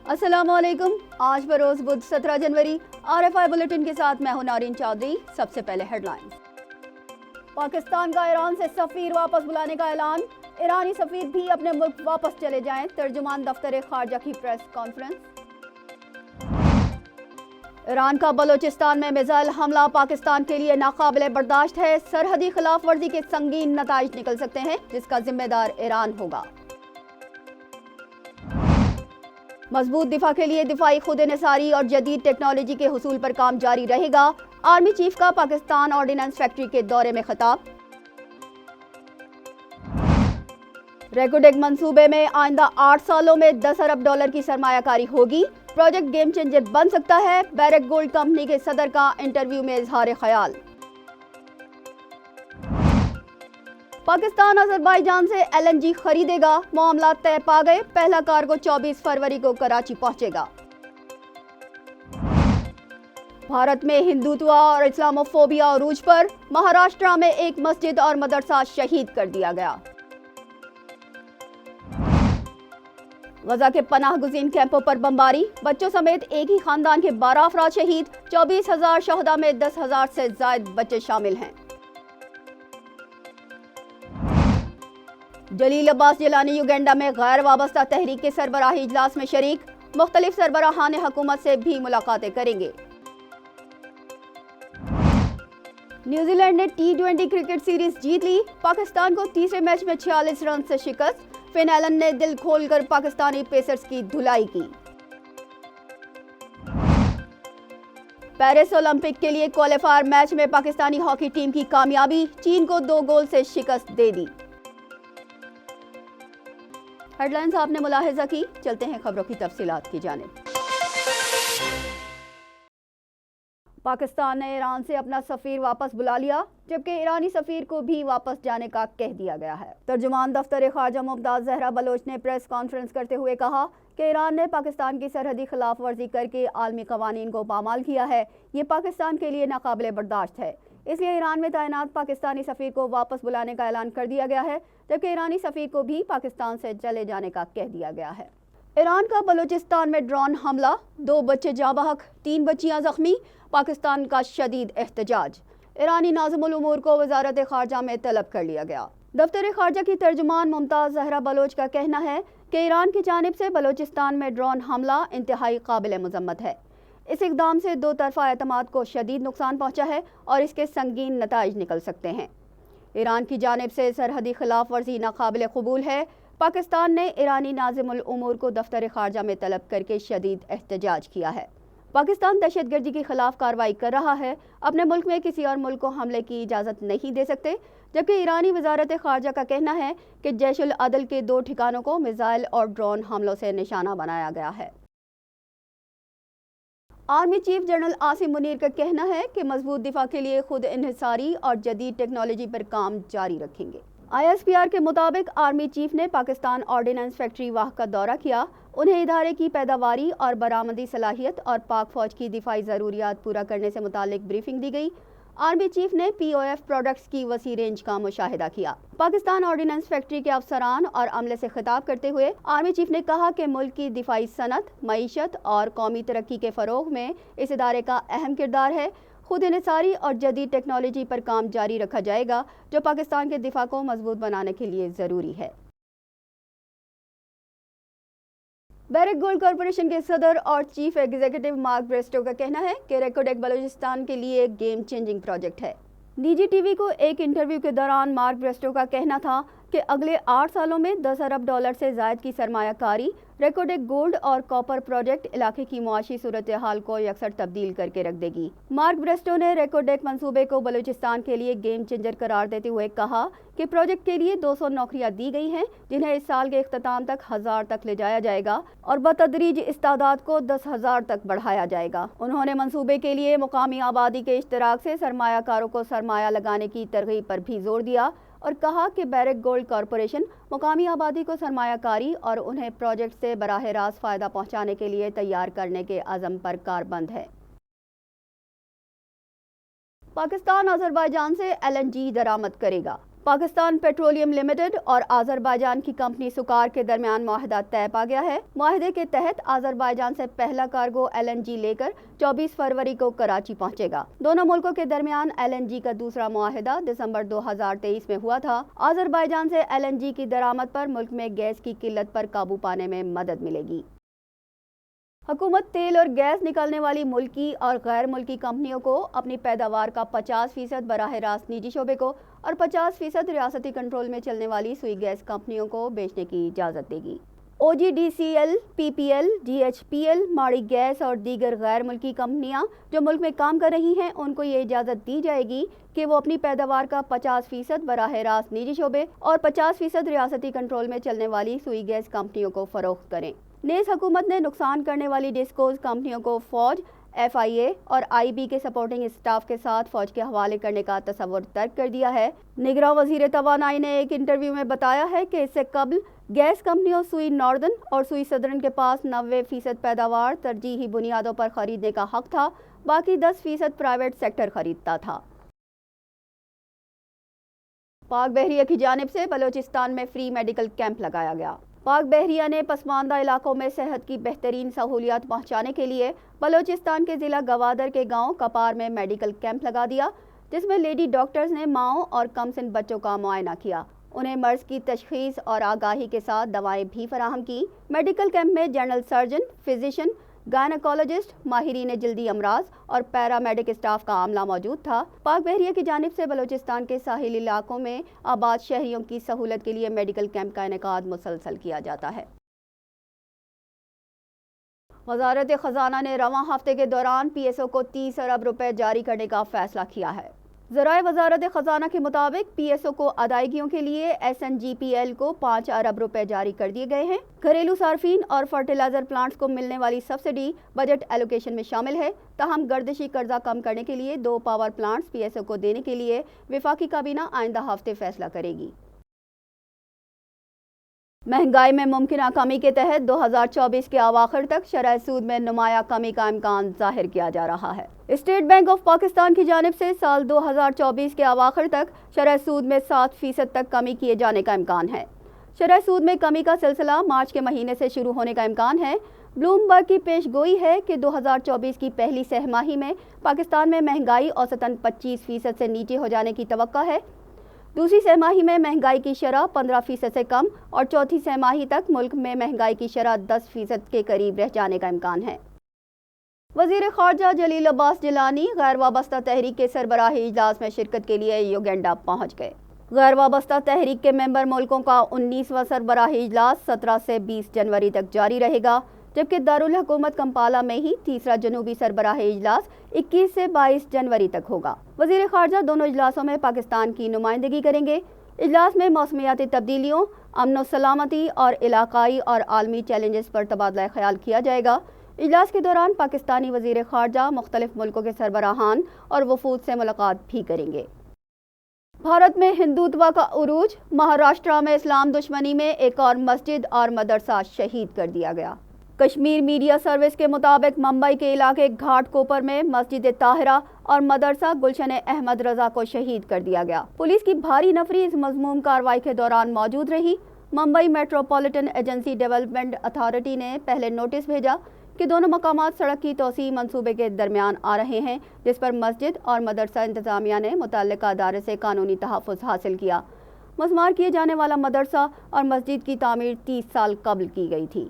अस्सलाम वालेकुम। आज बरोज बुध 17 जनवरी RFI बुलेटिन के साथ मैं हूं नारिन चौधरी। सबसे पहले हेडलाइंस। पाकिस्तान का ईरान से सफीर वापस बुलाने का ऐलान। ईरानी सफीर भी अपने मुल्क वापस चले जाएं। तर्जुमान दफ्तर खारजा की प्रेस कॉन्फ्रेंस। ईरान का बलोचिस्तान में मिसाइल हमला पाकिस्तान के लिए नाकाबिले बर्दाश्त है। सरहदी खिलाफ वर्जी के संगीन नताइज निकल सकते हैं, जिसका जिम्मेदार ईरान होगा। मजबूत दिफा के लिए दिफाई खुद इन्हिसारी और जदीद टेक्नोलॉजी के हुसूल पर काम जारी रहेगा। आर्मी चीफ का पाकिस्तान ऑर्डिनेंस फैक्ट्री के दौरे में खिताब। रेकोडेक मंसूबे में आइंदा 8 सालों में 10 अरब डॉलर की सरमायाकारी होगी। प्रोजेक्ट गेम चेंजर बन सकता है। बैरक गोल्ड कंपनी के सदर का इंटरव्यू में इजहार ख्याल। पाकिस्तान अजरबैजान से LNG खरीदेगा। मामला तय पा गए। पहला कार्गो 24 फरवरी को कराची पहुंचेगा। भारत में हिंदुत्व और इस्लामोफोबिया अरूज पर। महाराष्ट्र में एक मस्जिद और मदरसा शहीद कर दिया गया। गजा के पनाह गुज़ीन कैंपों पर बमबारी। बच्चों समेत एक ही खानदान के 12 अफराद शहीद। 24,000 शहदा में 10,000 से ज्यादा बच्चे शामिल हैं। जलील अब्बास जिलानी युगेंडा में गैर वाबस्ता तहरीक के सरबराही इजलास में शरीक। मुख्तलिफ सरबराहान हुकूमत से भी मुलाकातें करेंगे। न्यूजीलैंड ने T20 क्रिकेट सीरीज जीत ली। पाकिस्तान को तीसरे मैच में 46 रन से शिकस्त। फिन एलन ने दिल खोलकर पाकिस्तानी पेसर्स की धुलाई की। पेरिस ओलंपिक के लिए क्वालिफायर मैच में पाकिस्तानी हॉकी टीम की कामयाबी। चीन को 2 गोल से शिकस्त दे दी। हेडलाइंस आपने मुलाहिजा की। चलते हैं खबरों की तफसीलात की जानिब। पाकिस्तान ने ईरान से अपना सफीर वापस बुला लिया, जबकि ईरानी सफीर को भी वापस जाने का कह दिया गया है। तर्जुमान दफ्तर खारजा मुमताज जहरा बलोच ने प्रेस कॉन्फ्रेंस करते हुए कहा कि ईरान ने पाकिस्तान की सरहदी खिलाफ वर्जी करके आलमी कवानीन को पामाल किया है। ये पाकिस्तान के लिए नाकाबिले बर्दाश्त है। इसलिए ईरान में तैनात पाकिस्तानी सफीर को वापस बुलाने का ऐलान कर दिया गया है, जबकि ईरानी सफीर को भी पाकिस्तान से चले जाने का कह दिया गया है। ईरान का बलूचिस्तान में ड्रोन हमला। 2 बच्चे जाँ बहक, 3 बच्चियां जख्मी। पाकिस्तान का शदीद एहतजाज। ईरानी नाज़िमुल उमूर को वजारत खारजा में तलब कर लिया गया। दफ्तर खारजा की तर्जुमान मुमताज जहरा बलोच का कहना है कि ईरान की जानिब से बलूचिस्तान में ड्रोन हमला इंतहाई काबिल मजम्मत है। इस इक़दाम से 2 तरफ़ा एतमाद को शदीद नुकसान पहुँचा है और इसके संगीन नताइज निकल सकते हैं। ईरान की जानिब से सरहदी खिलाफ वर्जी नाकाबिल कबूल है। पाकिस्तान ने ईरानी नाज़िमुल उमूर को दफ्तर खारजा में तलब करके शदीद एहतजाज किया है। पाकिस्तान दहशतगर्दी के खिलाफ कार्रवाई कर रहा है। अपने मुल्क में किसी और मुल्क को हमले की इजाज़त नहीं दे सकते। जबकि ईरानी वजारत खारजा का कहना है कि जैशुल अदल के 2 ठिकानों को मिसाइल और ड्रोन हमलों से निशाना बनाया गया है। Army chief general Asim Munir का कहना है कि मजबूत दिफा के लिए खुद इन्हिसारी और जदीद टेक्नोलॉजी पर काम जारी रखेंगे। ISPR के मुताबिक आर्मी चीफ ने पाकिस्तान ऑर्डिनेंस फैक्ट्री वाह का दौरा किया। उन्हें इदारे की पैदावारी और बरामदी सलाहियत और पाक फौज की दिफाई ज़रूरियात पूरा करने से मुतालिक ब्रीफिंग दी गई। आर्मी चीफ ने POF प्रोडक्ट्स की वसी रेंज का मुशाहिदा किया। पाकिस्तान ऑर्डिनेंस फैक्ट्री के अफसरान और अमले से खिताब करते हुए आर्मी चीफ ने कहा कि मुल्क की दिफाई सनत, मईशत और कौमी तरक्की के फ़रोग में इस इदारे का अहम किरदार है। खुद इन्हिसारी और जदीद टेक्नोलॉजी पर काम जारी रखा जाएगा, जो पाकिस्तान के दिफा को मजबूत बनाने के लिए ज़रूरी है। बैरक गोल्ड कॉरपोरेशन के सदर और चीफ एग्जीक्यूटिव मार्क ब्रेस्टो का कहना है कि रेकोडेक बलूचिस्तान के लिए एक गेम चेंजिंग प्रोजेक्ट है। निजी टीवी को एक इंटरव्यू के दौरान मार्क ब्रेस्टो का कहना था कि अगले 8 सालों में 10 अरब डॉलर से ज़ायद की सरमायाकारी रेकोडेक गोल्ड और कॉपर प्रोजेक्ट इलाके की मुआशी सूरत हाल को यकसर तब्दील करके रख देगी। मार्क ब्रेस्टो ने रेकोडेक मंसूबे को बलूचिस्तान के लिए गेम चेंजर करार देते हुए कहा कि प्रोजेक्ट के लिए 200 नौकरियां दी गई हैं, जिन्हें इस साल के इख्तिताम तक 1000 तक ले जाया जाएगा और बतदरीज इस तादाद को 10,000 तक बढ़ाया जाएगा। उन्होंने मंसूबे के लिए मुकामी आबादी के इश्तराक से सरमायाकारों को सरमाया लगाने की तरगीब पर भी जोर दिया और कहा कि बैरक गोल्ड कॉरपोरेशन मुकामी आबादी को सरमायाकारी और उन्हें प्रोजेक्ट से बराह रास्त फ़ायदा पहुँचाने के लिए तैयार करने के अज़म पर कारबंद है। पाकिस्तान अजरबैजान से LNG दरामद करेगा। پاکستان پیٹرولیم لمیٹڈ اور آذربائیجان کی کمپنی سکار کے درمیان معاہدہ طے پا گیا ہے۔ معاہدے کے تحت آذربائیجان سے پہلا کارگو LNG لے کر 24 فروری کو کراچی پہنچے گا۔ دونوں ملکوں کے درمیان LNG کا دوسرا معاہدہ دسمبر 2023 میں ہوا تھا۔ آذربائیجان سے LNG کی درآمد پر ملک میں گیس کی قلت پر قابو پانے میں مدد ملے گی۔ حکومت تیل اور گیس نکالنے والی ملکی اور غیر ملکی کمپنیوں کو اپنی پیداوار کا 50% براہ راست نجی شعبے کو اور 50% ریاستی کنٹرول میں چلنے والی سوئی گیس کمپنیوں کو بیچنے کی اجازت دے گی۔ OGDCL، PPL، DHPL، ماڑی گیس اور دیگر غیر ملکی کمپنیاں جو ملک میں کام کر رہی ہیں ان کو یہ اجازت دی جائے گی کہ وہ اپنی پیداوار کا 50% براہ راست نجی شعبے اور 50% ریاستی کنٹرول میں چلنے والی سوئی گیس کمپنیوں کو فروخت کریں۔ نیز حکومت نے نقصان کرنے والی ڈسکوز کمپنیوں کو فوج، FIA اور IB کے سپورٹنگ اسٹاف کے ساتھ فوج کے حوالے کرنے کا تصور ترک کر دیا ہے۔ نگراں وزیر توانائی نے ایک انٹرویو میں بتایا ہے کہ اس سے قبل گیس کمپنیوں سوئی ناردرن اور سوئی سدرن کے پاس 90% پیداوار ترجیحی بنیادوں پر خریدنے کا حق تھا، باقی 10% پرائیویٹ سیکٹر خریدتا تھا۔ پاک بحریہ کی جانب سے بلوچستان میں فری میڈیکل کیمپ لگایا گیا۔ پاک بحریہ نے پسماندہ علاقوں میں صحت کی بہترین سہولیات پہنچانے کے لیے بلوچستان کے ضلع گوادر کے گاؤں کپار میں میڈیکل کیمپ لگا دیا، جس میں لیڈی ڈاکٹرز نے ماؤں اور کم سن بچوں کا معائنہ کیا، انہیں مرض کی تشخیص اور آگاہی کے ساتھ دوائیں بھی فراہم کی۔ میڈیکل کیمپ میں جنرل سرجن، فزیشین، گائنیکولوجسٹ، ماہرین جلدی امراض اور پیرامیڈک اسٹاف کا عملہ موجود تھا۔ پاک بحریہ کی جانب سے بلوچستان کے ساحلی علاقوں میں آباد شہریوں کی سہولت کے لیے میڈیکل کیمپ کا انعقاد مسلسل کیا جاتا ہے۔ وزارت خزانہ نے رواں ہفتے کے دوران PSO کو 30 ارب روپے جاری کرنے کا فیصلہ کیا ہے۔ ذرائع وزارت خزانہ کے مطابق PSO کو ادائیگیوں کے لیے SNGPL کو 5 ارب روپے جاری کر دیے گئے ہیں۔ گھریلو صارفین اور فرٹیلائزر پلانٹس کو ملنے والی سبسڈی بجٹ ایلوکیشن میں شامل ہے، تاہم گردشی قرضہ کم کرنے کے لیے 2 پاور پلانٹس PSO کو دینے کے لیے وفاقی کابینہ آئندہ ہفتے فیصلہ کرے گی۔ مہنگائی میں ممکنہ کمی کے تحت 2024 کے اواخر تک شرح سود میں نمایاں کمی کا امکان ظاہر کیا جا رہا ہے۔ اسٹیٹ بینک آف پاکستان کی جانب سے سال 2024 کے اواخر تک شرح سود میں 7% تک کمی کیے جانے کا امکان ہے۔ شرح سود میں کمی کا سلسلہ مارچ کے مہینے سے شروع ہونے کا امکان ہے۔ بلومبرگ کی پیش گوئی ہے کہ 2024 کی پہلی سہ ماہی میں پاکستان میں مہنگائی اوسطاً 25% سے نیچے ہو جانے کی توقع ہے۔ دوسری سہ ماہی میں مہنگائی کی شرح 15% سے کم اور چوتھی سہ ماہی تک ملک میں مہنگائی کی شرح 10% کے قریب رہ جانے کا امکان ہے۔ وزیر خارجہ جلیل عباس جیلانی غیر وابستہ تحریک کے سربراہی اجلاس میں شرکت کے لیے یوگینڈا پہنچ گئے۔ غیر وابستہ تحریک کے ممبر ملکوں کا 19واں سربراہی اجلاس 17 سے 20 جنوری تک جاری رہے گا، جبکہ دارالحکومت کمپالا میں ہی تیسرا جنوبی سربراہی اجلاس 21 سے 22 جنوری تک ہوگا۔ وزیر خارجہ دونوں اجلاسوں میں پاکستان کی نمائندگی کریں گے۔ اجلاس میں موسمیاتی تبدیلیوں، امن و سلامتی اور علاقائی اور عالمی چیلنجز پر تبادلہ خیال کیا جائے گا۔ اجلاس کے دوران پاکستانی وزیر خارجہ مختلف ملکوں کے سربراہان اور وفود سے ملاقات بھی کریں گے۔ بھارت میں ہندوتوا کا عروج، مہاراشٹرا میں اسلام دشمنی میں ایک اور مسجد اور مدرسہ شہید کر دیا گیا۔ کشمیر میڈیا سروس کے مطابق ممبئی کے علاقے گھاٹ کوپر میں مسجد طاہرہ اور مدرسہ گلشن احمد رضا کو شہید کر دیا گیا۔ پولیس کی بھاری نفری اس مذموم کارروائی کے دوران موجود رہی۔ Mumbai metropolitan agency development authority نے پہلے نوٹس بھیجا کہ دونوں مقامات سڑک کی توسیع منصوبے کے درمیان آ رہے ہیں، جس پر مسجد اور مدرسہ انتظامیہ نے متعلقہ ادارے سے قانونی تحفظ حاصل کیا۔ مسمار کیے جانے والا مدرسہ اور مسجد کی تعمیر 30 سال قبل کی گئی تھی۔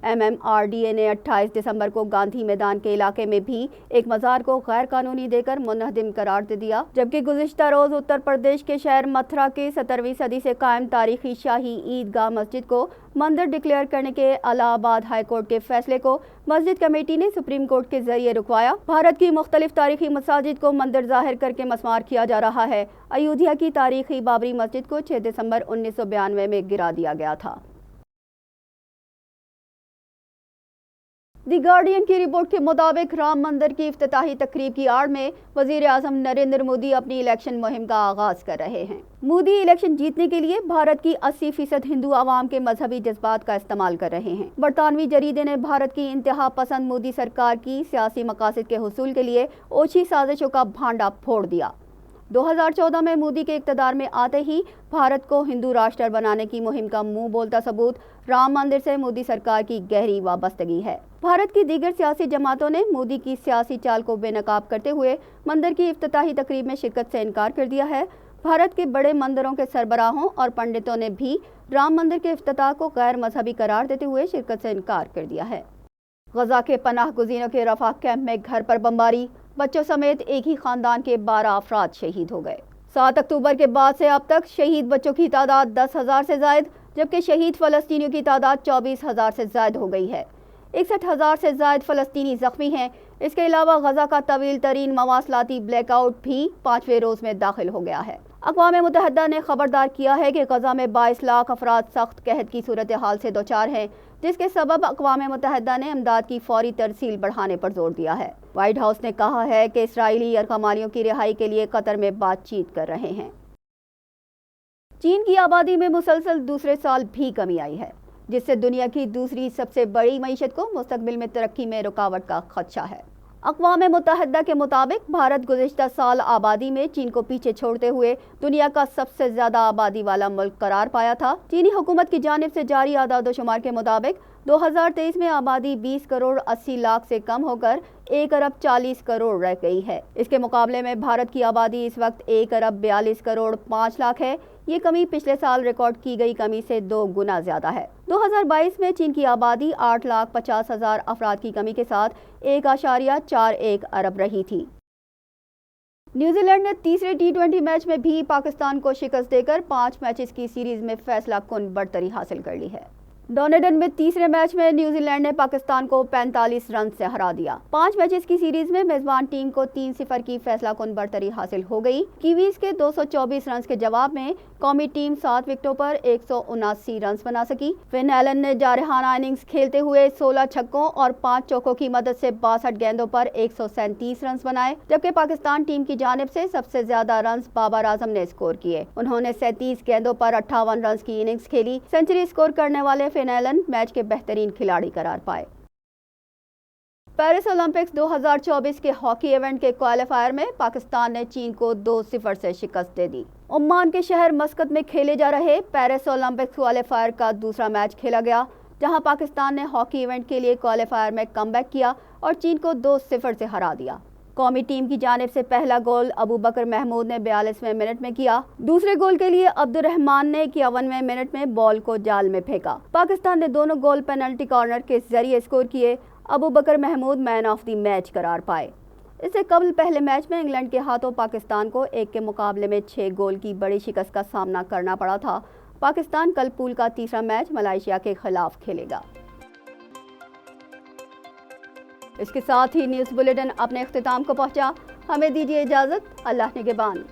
MMRDA نے 28 دسمبر کو گاندھی میدان کے علاقے میں بھی ایک مزار کو غیر قانونی دے کر منہدم قرار دے دیا، جبکہ گزشتہ روز اتر پردیش کے شہر متھرا کے 17ویں صدی سے قائم تاریخی شاہی عیدگاہ مسجد کو مندر ڈکلیئر کرنے کے الہ آباد ہائی کورٹ کے فیصلے کو مسجد کمیٹی نے سپریم کورٹ کے ذریعے رکوایا۔ بھارت کی مختلف تاریخی مساجد کو مندر ظاہر کر کے مسمار کیا جا رہا ہے۔ ایودھیا کی تاریخی بابری مسجد کو 6 دسمبر 1992 میں گرا دیا گیا تھا۔ دی گارڈین کی رپورٹ کے مطابق رام مندر کی افتتاحی تقریب کی آڑ میں وزیر اعظم نریندر مودی اپنی الیکشن مہم کا آغاز کر رہے ہیں۔ مودی الیکشن جیتنے کے لیے بھارت کی 80% ہندو عوام کے مذہبی جذبات کا استعمال کر رہے ہیں۔ برطانوی جریدے نے بھارت کی انتہا پسند مودی سرکار کی سیاسی مقاصد کے حصول کے لیے اوچھی سازشوں کا بھانڈا پھوڑ دیا۔ 2014 में मोदी के इक़्तिदार में आते ही भारत को हिंदू राष्ट्र बनाने की मुहिम का मुंह बोलता सबूत राम मंदिर से मोदी सरकार की गहरी वाबस्तगी है। भारत की दीगर सियासी जमातों ने मोदी की सियासी चाल को बेनकाब करते हुए मंदिर की इफ्तिताही तकरीब में शिरकत से इनकार कर दिया है। भारत के बड़े मंदिरों के सरबराहों और पंडितों ने भी राम मंदिर के इफ्तिताह को गैर मजहबी करार देते हुए शिरकत से इनकार कर दिया है। गजा के पनाह गुज़ीरों के रफाह कैंप में घर पर बमबारी, बच्चों समेत एक ही खानदान के 12 अफराद शहीद हो गए। 7 अक्टूबर के बाद से अब तक शहीद बच्चों की तादाद 10,000 से ज़ायद, जबकि शहीद फ़लस्तीनियों की तादाद 24,000 से ज़ायद हो गई है। 61,000 से ज़ायद फ़लस्तीनी ज़ख्मी हैं। इसके अलावा गजा का तवील तरीन मवासलाती ब्लैकआउट भी 5वें रोज़ में दाखिल हो गया है। अक़वाम मुत्तहिदा ने खबरदार किया है कि गजा में 22 लाख अफराद सख्त कहत की सूरत हाल से दोचार हैं, जिसके सबब अक़वाम मुत्तहिदा ने इमदाद की फौरी तरसील बढ़ाने पर जोर दिया है। व्हाइट हाउस ने कहा है कि इसराइली यरगमालियों की रिहाई के लिए कतर में बातचीत कर रहे हैं। चीन की आबादी में मुसलसल दूसरे साल भी कमी आई है, जिससे दुनिया की दूसरी सबसे बड़ी मईशत को मुस्तकबिल में तरक्की में रुकावट का खदशा है। अक़वाम मुत्तहिदा के मुताबिक भारत गुज़िश्ता साल आबादी में चीन को पीछे छोड़ते हुए दुनिया का सबसे ज़्यादा आबादी वाला मुल्क करार पाया था। चीनी हुकूमत की जानिब से जारी आदाद-ओ-शुमार के मुताबिक 2023 में आबादी 20 करोड़ 80 लाख से कम होकर 1 अरब 40 करोड़ रह गई है। इसके मुकाबले में भारत की आबादी इस वक्त 1 अरब 42 करोड़ 5 लाख है। ये कमी पिछले साल रिकॉर्ड की गई कमी से 2 गुना ज़्यादा है। 2022 में चीन की आबादी 8,50,000 अफराद की कमी के साथ 1.41 अरब रही थी। न्यूजीलैंड ने तीसरे T20 मैच में भी पाकिस्तान को शिकस्त देकर 5 मैचेस की सीरीज में फैसला कुन बढ़तरी हासिल कर ली है। डोनेडन में तीसरे मैच में न्यूजीलैंड ने पाकिस्तान को 45 रन से हरा दिया। 5 मैचेस की सीरीज में मेजबान टीम को 3-0 की फैसला कुन बढ़तरी हासिल हो गई। कीवीज के 224 रन के जवाब में कौमी टीम 7 विकेटों पर 179 रन बना सकी। फिन एलन ने जारहाना इनिंग्स खेलते हुए 16 छक्कों और 5 चौकों की मदद से 62 गेंदों पर 137 रन बनाए, जबकि पाकिस्तान टीम की जानिब से सबसे ज्यादा रन बाबर आजम ने स्कोर किए। उन्होंने 37 गेंदों पर 58 रन की इनिंग्स खेली। सेंचुरी स्कोर करने वाले फिन एलन मैच के बेहतरीन खिलाड़ी करार पाए। पेरिस ओलंपिक्स 2024 के हॉकी इवेंट के क्वालिफायर में पाकिस्तान ने चीन को 2-0 से शिकस्त दे दी। ओमान के शहर मस्कत में खेले जा रहे पेरिस ओलंपिक्स क्वालिफायर का दूसरा मैच खेला गया, जहां पाकिस्तान ने हॉकी इवेंट के लिए क्वालिफायर में कमबैक किया और चीन को 2-0 से हरा दिया। कौमी टीम की जानिब से पहला गोल अबू बकर महमूद ने 42वें मिनट में किया। दूसरे गोल के लिए अब्दुर्रहमान ने 51वें मिनट में बॉल को जाल में फेंका। पाकिस्तान ने दोनों गोल पेनल्टी कॉर्नर के जरिए स्कोर किए। Abu Bakar Mahmood man of the match करार पाए। इससे कबल पहले मैच में इंग्लैंड के हाथों पाकिस्तान को 1 के मुकाबले में 6 गोल की बड़ी शिकस्त का सामना करना पड़ा था। पाकिस्तान कल पूल का तीसरा मैच मलेशिया के खिलाफ खेलेगा। इसके साथ ही न्यूज़ बुलेटिन अपने इख्तिताम को पहुंचा। हमें दीजिए इजाज़त। अल्लाह निगहबान।